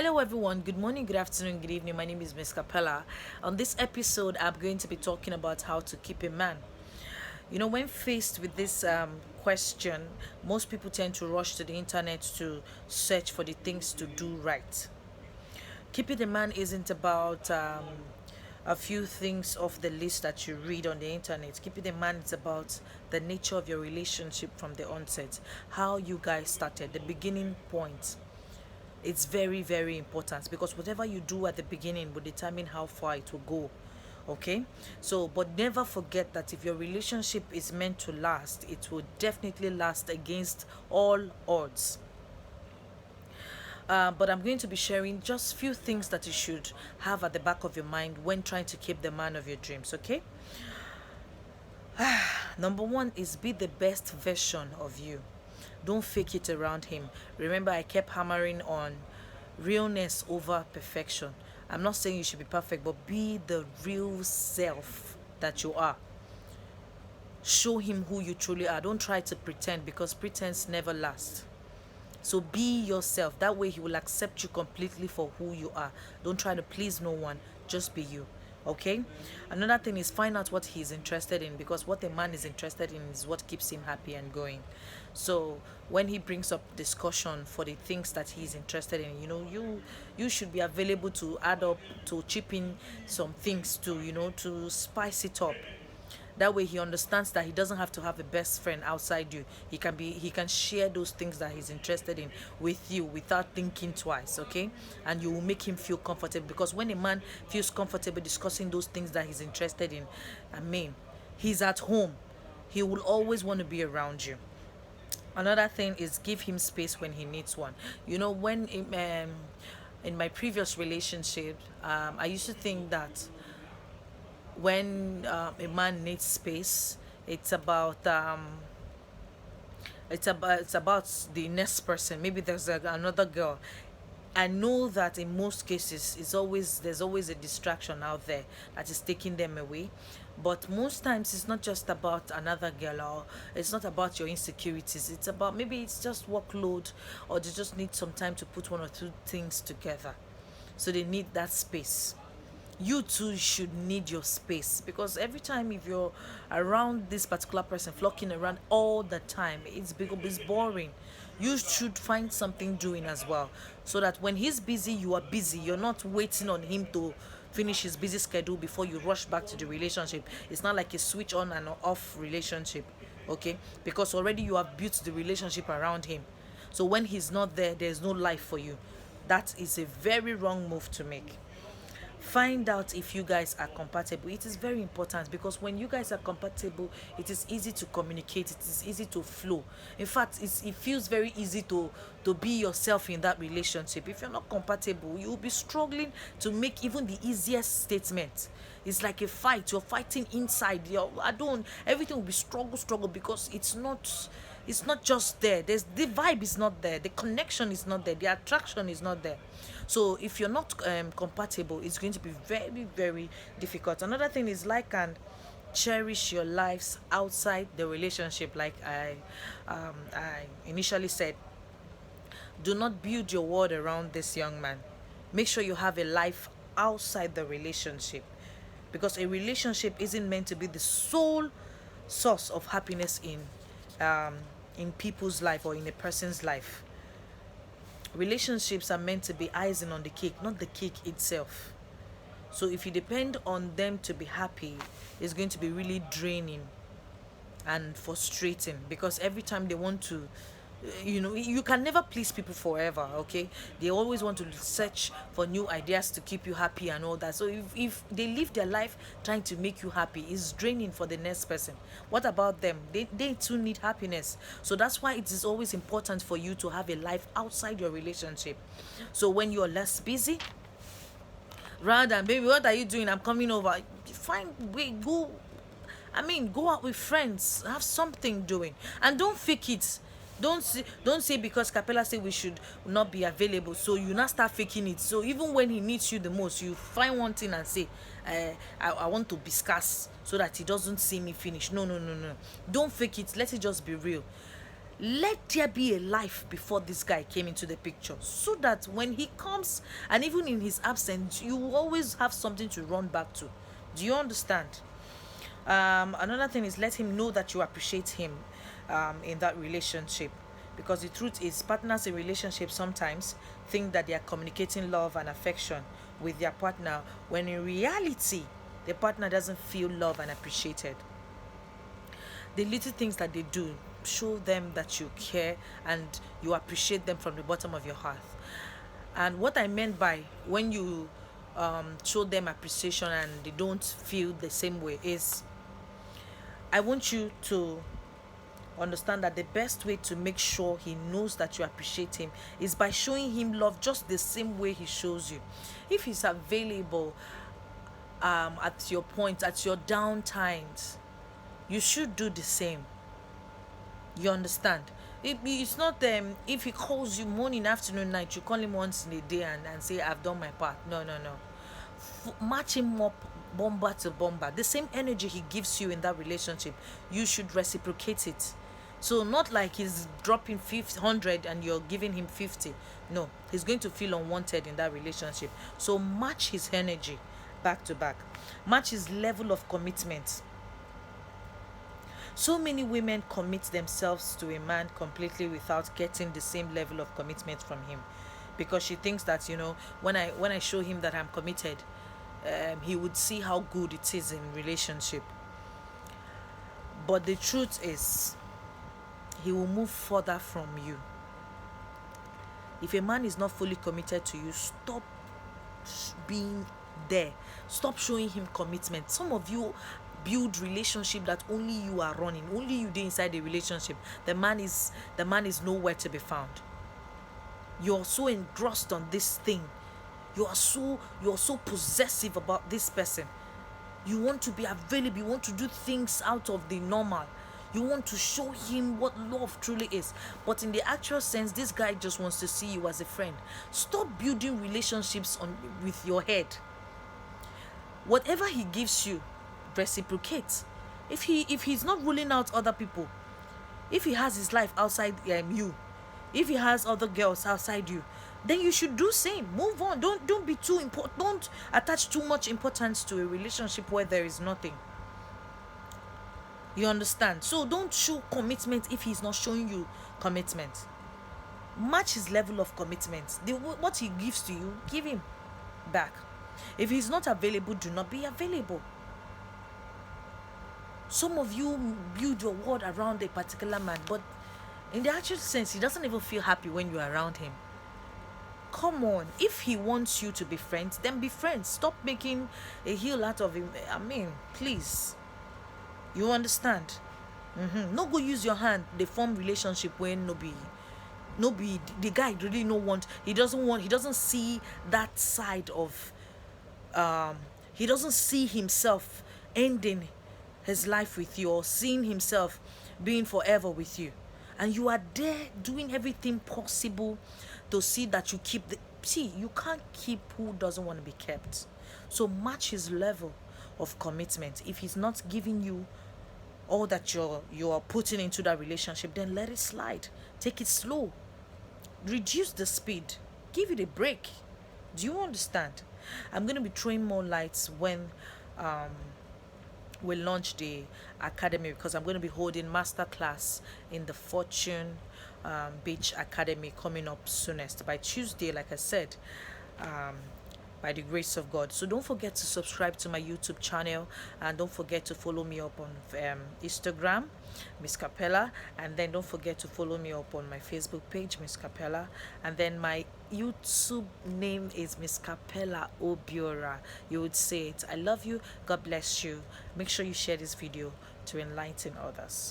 Hello, everyone. Good morning, good afternoon, good evening. My name is Miss Capella. On this episode, I'm going to be talking about how to keep a man. When faced with this question, most people tend to rush to the internet to search for the things to do right. Keeping a man isn't about a few things off the list that you read on the internet. Keeping a man is about the nature of your relationship from the onset, how you guys started, the beginning point. It's very, very important because whatever you do at the beginning will determine how far it will go. Okay, so but never forget that if your relationship is meant to last, it will definitely last against all odds. But I'm going to be sharing just few things that you should have at the back of your mind when trying to keep the man of your dreams. Okay, number one is be the best version of you. Don't fake it around him. Remember, I kept hammering on realness over perfection. I'm not saying you should be perfect, but be the real self that you are. Show him who you truly are. Don't try to pretend because pretense never lasts. So be yourself. That way he will accept you completely for who you are. Don't try to please no one. Just be you. Okay? Another thing is find out what he's interested in because what a man is interested in is what keeps him happy and going. So when he brings up discussion for the things that he's interested in, you should be available to add up, to chip in some things to, to spice it up. That way he understands that he doesn't have to have a best friend outside you. He can share those things that he's interested in with you without thinking twice. Okay, and you will make him feel comfortable because when a man feels comfortable discussing those things that he's interested in, I mean, he's at home. He will always want to be around you. Another thing is give him space when he needs one. When in my previous relationship, I used to think that when a man needs space, it's about it's about the next person. Maybe there's another girl. I know that in most cases there's always a distraction out there that is taking them away. But most times it's not just about another girl, or it's not about your insecurities. It's about, maybe it's just workload, or they just need some time to put one or two things together. So they need that space. You too should need your space because every time if you're around this particular person flocking around all the time, it's boring. You should find something doing as well, so that when he's busy you are busy. You're not waiting on him to finish his busy schedule before you rush back to the relationship. It's not like a switch on and off relationship. Okay, because already you have built the relationship around him. So when he's not there, there's no life for you. That is a very wrong move to make. Find out if you guys are compatible. It is very important because when you guys are compatible, it is easy to communicate, it is easy to flow. In fact, it feels very easy to be yourself in that relationship. If you're not compatible, you'll be struggling to make even the easiest statement. It's like a fight. You're fighting inside. I don't Everything will be struggle because it's not just there. There's the vibe is not there, the connection is not there, the attraction is not there. So if you're not compatible, it's going to be very, very difficult. Another thing is like and cherish your lives outside the relationship. Like I initially said, do not build your world around this young man. Make sure you have a life outside the relationship, because a relationship isn't meant to be the sole source of happiness um in people's life or in a person's life. Relationships are meant to be icing on the cake, not the cake itself. So if you depend on them to be happy, it's going to be really draining and frustrating because every time they want to, you can never please people forever. Okay, they always want to search for new ideas to keep you happy and all that. So if they live their life trying to make you happy, it's draining for the next person. What about them? They too need happiness. So that's why it is always important for you to have a life outside your relationship. So when you're less busy, rather than, baby, what are you doing, I'm coming over, find way, go. I mean, go out with friends, have something doing, and don't fake it. Don't say because Capella say we should not be available, so you not start faking it. So even when he needs you the most, you find one thing and say, I want to be scarce so that he doesn't see me finish. No, no, no, no. Don't fake it. Let it just be real. Let there be a life before this guy came into the picture, so that when he comes, and even in his absence, you will always have something to run back to. Do you understand? Another thing is, let him know that you appreciate him in that relationship, because the truth is, partners in relationships sometimes think that they are communicating love and affection with their partner, when in reality the partner doesn't feel loved and appreciated. The little things that they do, show them that you care and you appreciate them from the bottom of your heart. And what I meant by, when you show them appreciation and they don't feel the same way, is, I want you to understand that the best way to make sure he knows that you appreciate him is by showing him love just the same way he shows you. If he's available at your point, at your down times, you should do the same. You understand? It's not if he calls you morning, afternoon, night, you call him once in a day and say, I've done my part. No, no, no. Match him up, bomber to bomber. The same energy he gives you in that relationship, you should reciprocate it. So not like he's dropping 500 and you're giving him 50. No, he's going to feel unwanted in that relationship. So match his energy back to back. Match his level of commitment. So many women commit themselves to a man completely without getting the same level of commitment from him, because she thinks that, when I show him that I'm committed, he would see how good it is in relationship. But the truth is, he will move further from you. If a man is not fully committed to you, stop being there. Stop showing him commitment. Some of you build relationship that only you are running, only you do inside the relationship. The man is nowhere to be found. You're so engrossed on this thing. You're so possessive about this person. You want to be available, you want to do things out of the normal. You want to show him what love truly is. But in the actual sense, this guy just wants to see you as a friend. Stop building relationships with your head. Whatever he gives you, reciprocate. If he's not ruling out other people, if he has his life outside you, if he has other girls outside you, then you should do same. Move on. Don't be too important. Don't attach too much importance to a relationship where there is nothing. You understand? So don't show commitment if he's not showing you commitment. Match his level of commitment. What he gives to you, give him back. If he's not available, do not be available. Some of you build your world around a particular man, but in the actual sense, he doesn't even feel happy when you're around him. Come on. If he wants you to be friends, then be friends. Stop making a heel out of him. I mean, please. You understand? No go use your hand. They form relationship when no be the guy really no want. He doesn't see that side of he doesn't see himself ending his life with you, or seeing himself being forever with you. And you are there doing everything possible to see that you keep you can't keep who doesn't want to be kept. So match his level of commitment. If he's not giving you all that you're putting into that relationship, then let it slide. Take it slow. Reduce the speed. Give it a break. Do you understand? I'm going to be throwing more lights when we launch the academy, because I'm going to be holding master class in the Fortune Beach Academy coming up soonest by Tuesday, like I said, by the grace of God. So don't forget to subscribe to my YouTube channel, and don't forget to follow me up on Instagram, Miss Capella, and then don't forget to follow me up on my Facebook page, Miss Capella, and then my YouTube name is Miss Capella Obiora. You would say it. I love you. God bless you. Make sure you share this video to enlighten others.